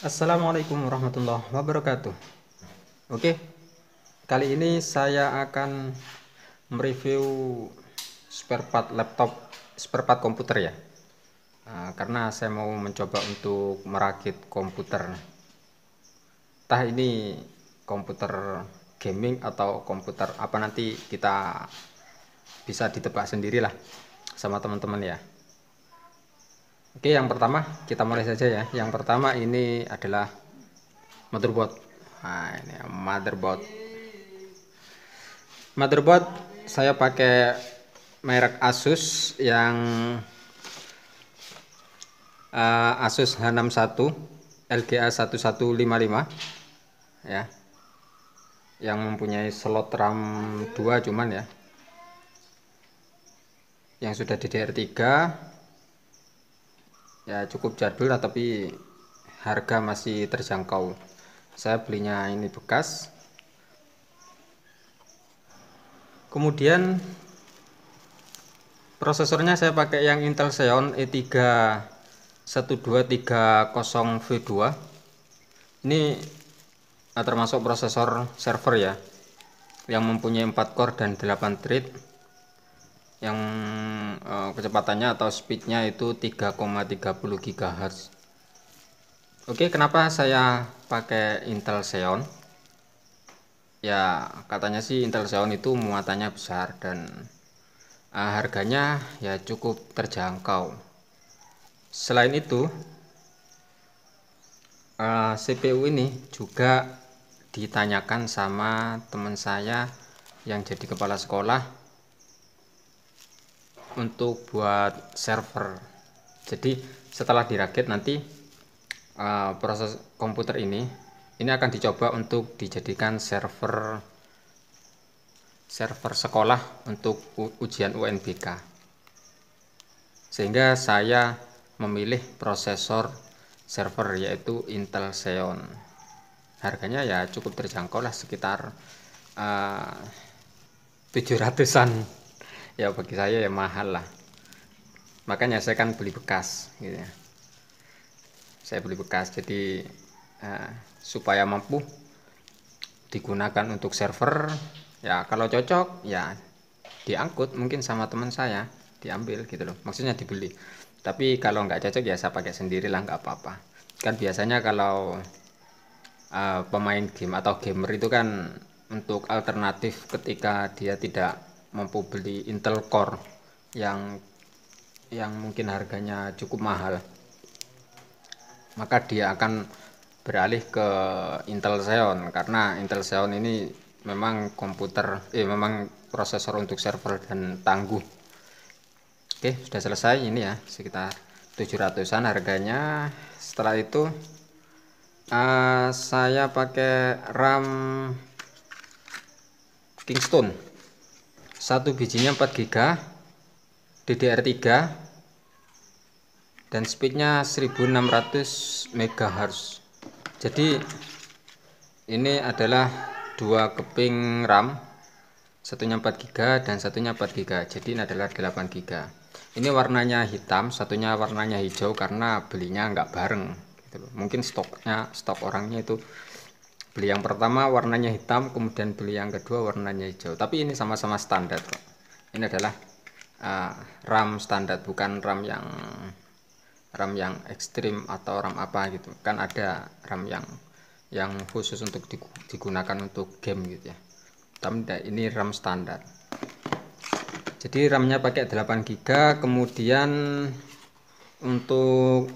Assalamualaikum warahmatullahi wabarakatuh. Oke, kali ini saya akan mereview spare part laptop, spare part komputer ya. Karena saya mau mencoba untuk merakit komputer. Entah ini komputer gaming atau komputer apa, nanti kita bisa ditebak sendirilah sama teman-teman ya. Oke, yang pertama kita mulai saja ya. Yang pertama ini adalah motherboard. Nah, ini motherboard saya pakai merek Asus yang Asus H61 LGA 1155 ya, yang mempunyai slot RAM 2 cuman ya, yang sudah DDR3 ya, cukup jadul lah, tapi harga masih terjangkau. Saya belinya ini bekas. Kemudian prosesornya saya pakai yang Intel Xeon E3 1230V2. Ini termasuk prosesor server ya, yang mempunyai 4 core dan 8 thread, yang kecepatannya atau speednya itu 3,30 GHz. Oke, kenapa saya pakai Intel Xeon? Ya, katanya sih Intel Xeon itu muatannya besar dan harganya ya cukup terjangkau. Selain itu, CPU ini juga ditanyakan sama teman saya yang jadi kepala sekolah untuk buat server. Jadi setelah dirakit nanti proses komputer ini akan dicoba untuk dijadikan server sekolah untuk ujian UNBK. Sehingga saya memilih prosesor server yaitu Intel Xeon. Harganya ya cukup terjangkau lah, sekitar 700-an ya, bagi saya ya mahal lah. Makanya saya kan beli bekas gitu ya. Saya beli bekas jadi supaya mampu digunakan untuk server ya. Kalau cocok ya diangkut mungkin sama teman saya, diambil gitu loh, maksudnya dibeli. Tapi kalau nggak cocok ya saya pakai sendiri lah, nggak apa-apa. Kan biasanya kalau pemain game atau gamer itu kan untuk alternatif ketika dia tidak mampu beli Intel Core yang mungkin harganya cukup mahal, maka dia akan beralih ke Intel Xeon, karena Intel Xeon ini memang memang prosesor untuk server dan tangguh. Oke, sudah selesai ini ya, sekitar 700-an harganya. Setelah itu saya pakai RAM Kingston, satu bijinya 4 GB, DDR3 dan speednya 1600 MHz. Jadi ini adalah dua keping RAM, satunya 4 GB dan satunya 4 GB, jadi ini adalah 8 GB. Ini warnanya hitam, satunya warnanya hijau karena belinya nggak bareng gitu loh. Mungkin stok orangnya itu beli yang pertama warnanya hitam, kemudian beli yang kedua warnanya hijau, tapi ini sama-sama standar kok. Ini adalah RAM standar, bukan RAM yang ekstrim atau RAM apa gitu. Kan ada RAM yang khusus untuk digunakan untuk game gitu ya, tapi ini RAM standar. Jadi RAM-nya pakai 8 GB. Kemudian untuk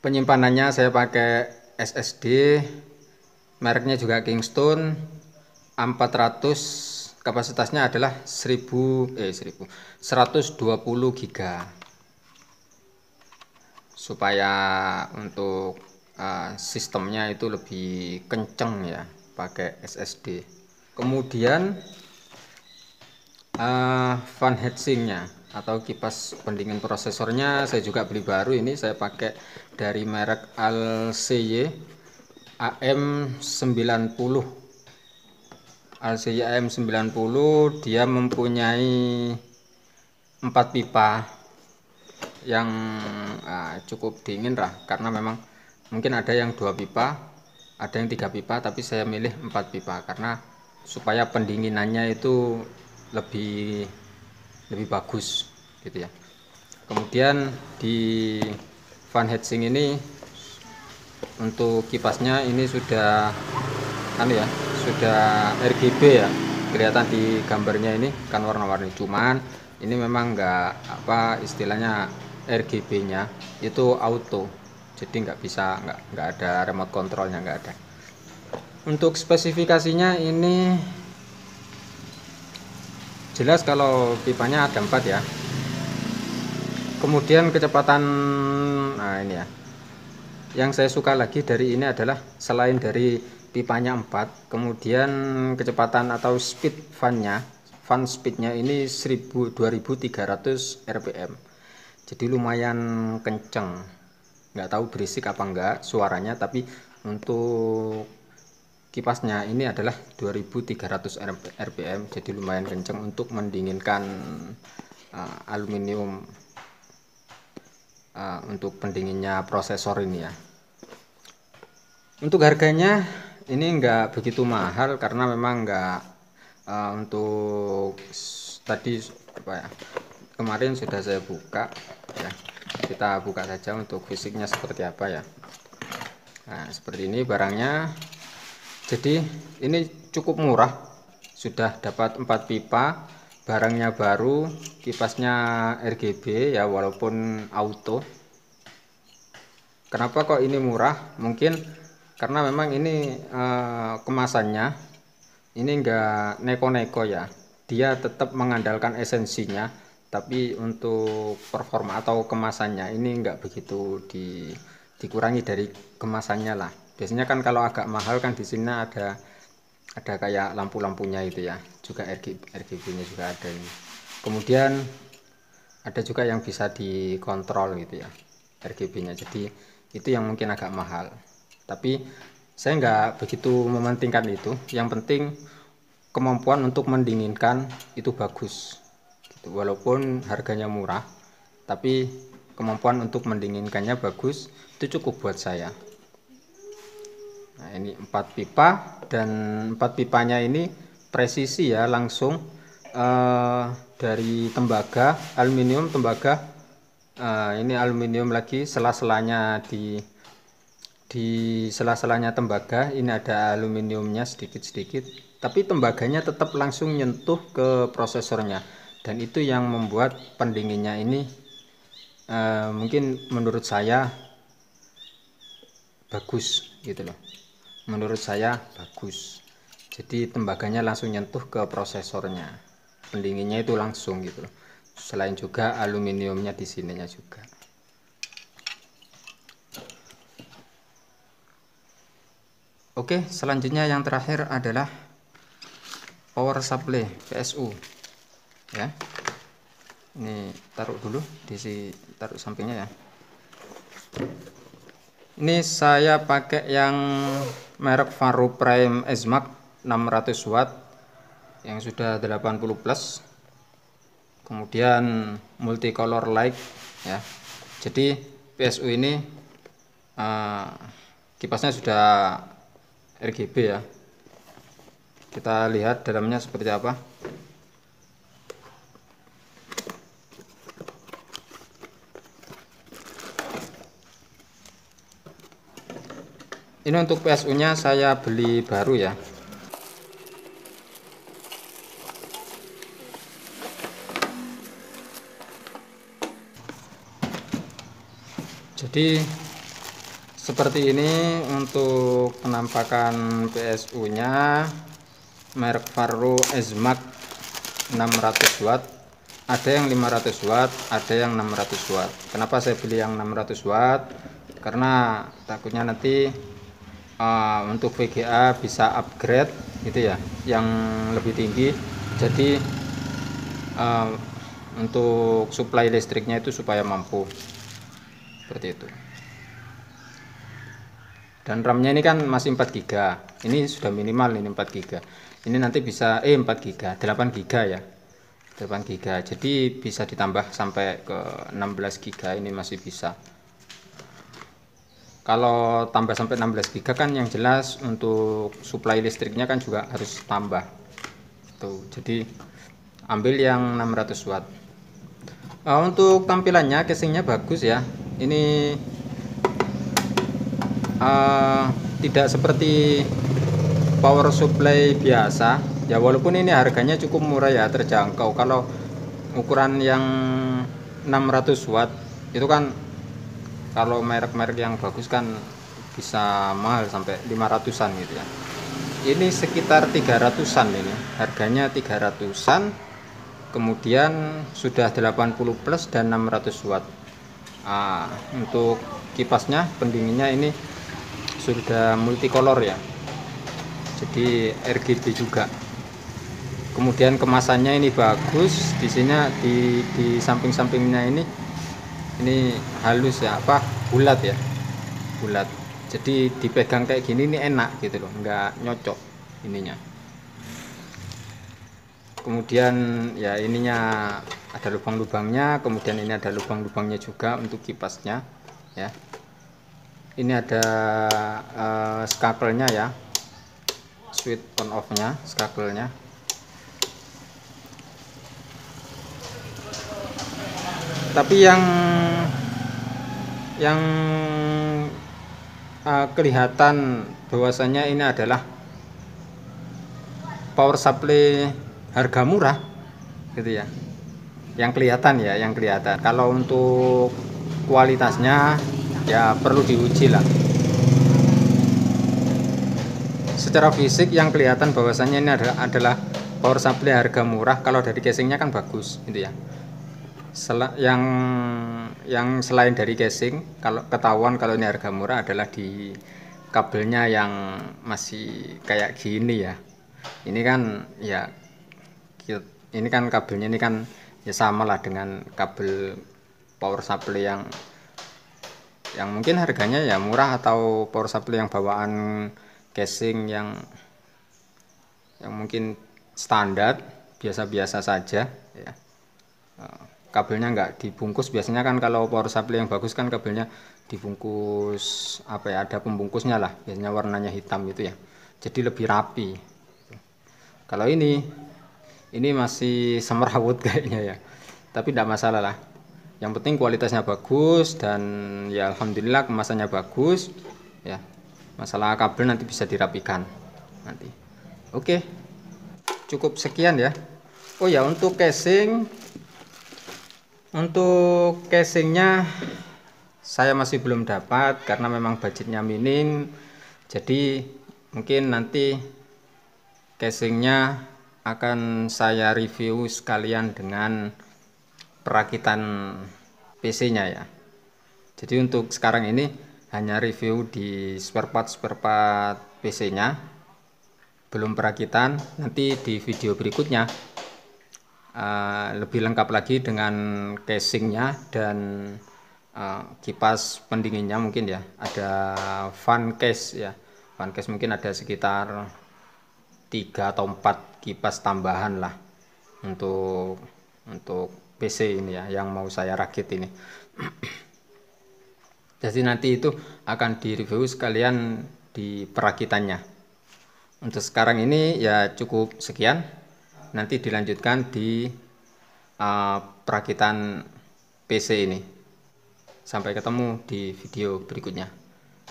penyimpanannya saya pakai SSD, mereknya juga Kingston A400, kapasitasnya adalah 120 GB, supaya untuk sistemnya itu lebih kenceng ya pakai SSD. Kemudian fan heatsinknya atau kipas pendingin prosesornya saya juga beli baru. Ini saya pakai dari merek Alseye AM90. Alseye AM90 dia mempunyai 4 pipa yang cukup dingin lah, karena memang mungkin ada yang 2 pipa, ada yang 3 pipa, tapi saya milih 4 pipa karena supaya pendinginannya itu lebih bagus gitu ya. Kemudian di fan heatsink ini untuk kipasnya ini sudah sudah RGB ya, kelihatan di gambarnya ini kan warna-warni, cuman ini memang istilahnya RGB-nya itu auto, jadi nggak ada remote controlnya, nggak ada. Untuk spesifikasinya ini jelas kalau pipanya ada 4 ya. Kemudian kecepatan, ini ya, yang saya suka lagi dari ini adalah selain dari pipanya 4, kemudian kecepatan atau speed fan speednya ini 2300 rpm, jadi lumayan kenceng. Nggak tahu berisik apa enggak suaranya, tapi untuk kipasnya ini adalah 2300 rpm, jadi lumayan kenceng untuk mendinginkan aluminium untuk pendinginnya prosesor ini ya. Untuk harganya ini enggak begitu mahal karena memang enggak untuk tadi kemarin sudah saya buka ya. Kita buka saja untuk fisiknya seperti apa ya. Nah, seperti ini barangnya. Jadi ini cukup murah, sudah dapat 4 pipa, barangnya baru, kipasnya RGB ya walaupun auto. Kenapa kok ini murah? Mungkin karena memang ini kemasannya ini enggak neko-neko ya, dia tetap mengandalkan esensinya, tapi untuk performa atau kemasannya ini enggak begitu dikurangi dari kemasannya lah. Biasanya kan kalau agak mahal kan di sini ada kayak lampu-lampunya itu ya, juga RGB-nya juga ada ini. Kemudian ada juga yang bisa dikontrol gitu ya, RGB-nya. Jadi itu yang mungkin agak mahal. Tapi saya nggak begitu mementingkan itu. Yang penting kemampuan untuk mendinginkan itu bagus. Gitu. Walaupun harganya murah, tapi kemampuan untuk mendinginkannya bagus, itu cukup buat saya. Nah, ini 4 pipa, dan 4 pipanya ini presisi ya, langsung dari tembaga, aluminium tembaga. Ini aluminium lagi, sela-selanya di sela-selanya tembaga ini ada aluminiumnya sedikit-sedikit, tapi tembaganya tetap langsung nyentuh ke prosesornya, dan itu yang membuat pendinginnya ini mungkin menurut saya bagus gitu loh. Menurut saya bagus, jadi tembaganya langsung nyentuh ke prosesornya, pendinginnya itu langsung gitu loh. Selain juga aluminiumnya di sininya juga. Oke, selanjutnya yang terakhir adalah power supply PSU ya. Ini taruh dulu taruh sampingnya ya. Ini saya pakai yang merek Faro Prime SMAX 600 watt yang sudah 80 plus, kemudian multicolor light ya. Jadi PSU ini kipasnya sudah RGB ya. Kita lihat dalamnya seperti apa. Ini untuk PSU nya saya beli baru ya. Jadi seperti ini untuk penampakan PSU nya merek Faro SMAX 600 watt. Ada yang 500 watt, ada yang 600 watt. Kenapa saya beli yang 600 watt? Karena takutnya nanti untuk VGA bisa upgrade gitu ya, yang lebih tinggi. Jadi untuk suplai listriknya itu supaya mampu seperti itu. Dan RAM-nya ini kan masih 4 GB. Ini sudah minimal ini 4 GB. Ini nanti bisa 4 GB, 8 GB ya. 8 GB. Jadi bisa ditambah sampai ke 16 GB, ini masih bisa. Kalau tambah sampai 16 GB kan yang jelas untuk suplai listriknya kan juga harus tambah. Tuh, jadi ambil yang 600 watt. Untuk tampilannya casingnya bagus ya. Ini tidak seperti power supply biasa ya, walaupun ini harganya cukup murah ya, terjangkau. Kalau ukuran yang 600 watt itu kan kalau merek-merek yang bagus kan bisa mahal sampai 500-an gitu ya. Ini sekitar 300-an, ini harganya 300-an, kemudian sudah 80 plus dan 600 watt. Untuk kipasnya, pendinginnya ini sudah multicolor ya, jadi RGB juga. Kemudian kemasannya ini bagus, di sini di samping-sampingnya ini halus ya, bulat ya, bulat. Jadi dipegang kayak gini ini enak gitu loh, nggak nyocok ininya. Kemudian ya ininya ada lubang-lubangnya, kemudian ini ada lubang-lubangnya juga untuk kipasnya ya. Ini ada skakelnya ya, switch on off nya, skakelnya. Tapi yang kelihatan bahwasanya ini adalah power supply harga murah gitu ya, yang kelihatan ya, yang kelihatan. Kalau untuk kualitasnya ya perlu diuji lah. Secara fisik yang kelihatan bahwasanya ini adalah power supply harga murah. Kalau dari casingnya kan bagus gitu ya. Yang selain dari casing, kalau ketahuan kalau ini harga murah adalah di kabelnya yang masih kayak gini ya. Ini kan ya, ini kan kabelnya ini kan ya sama lah dengan kabel power supply yang mungkin harganya ya murah, atau power supply yang bawaan casing yang mungkin standar biasa-biasa saja ya. Kabelnya nggak dibungkus. Biasanya kan kalau power supply yang bagus kan kabelnya dibungkus ada pembungkusnya lah, biasanya warnanya hitam itu ya, jadi lebih rapi. Kalau ini masih semrawut kayaknya ya, tapi tidak masalah lah, yang penting kualitasnya bagus dan ya alhamdulillah kemasannya bagus ya. Masalah kabel nanti bisa dirapikan nanti. Oke, cukup sekian ya. Oh ya, untuk casingnya saya masih belum dapat karena memang budgetnya minim. Jadi mungkin nanti casingnya akan saya review sekalian dengan perakitan PC-nya ya. Jadi untuk sekarang ini hanya review di spare part PC-nya, belum perakitan. Nanti di video berikutnya lebih lengkap lagi dengan casingnya dan kipas pendinginnya mungkin ya. Ada fan case ya, fan case mungkin ada sekitar 3 atau 4 kipas tambahan lah untuk PC ini ya, yang mau saya rakit ini. Jadi nanti itu akan direview sekalian di perakitannya. Untuk sekarang ini ya cukup sekian. Nanti dilanjutkan di perakitan PC ini. Sampai ketemu di video berikutnya.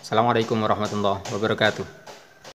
Assalamualaikum warahmatullahi wabarakatuh.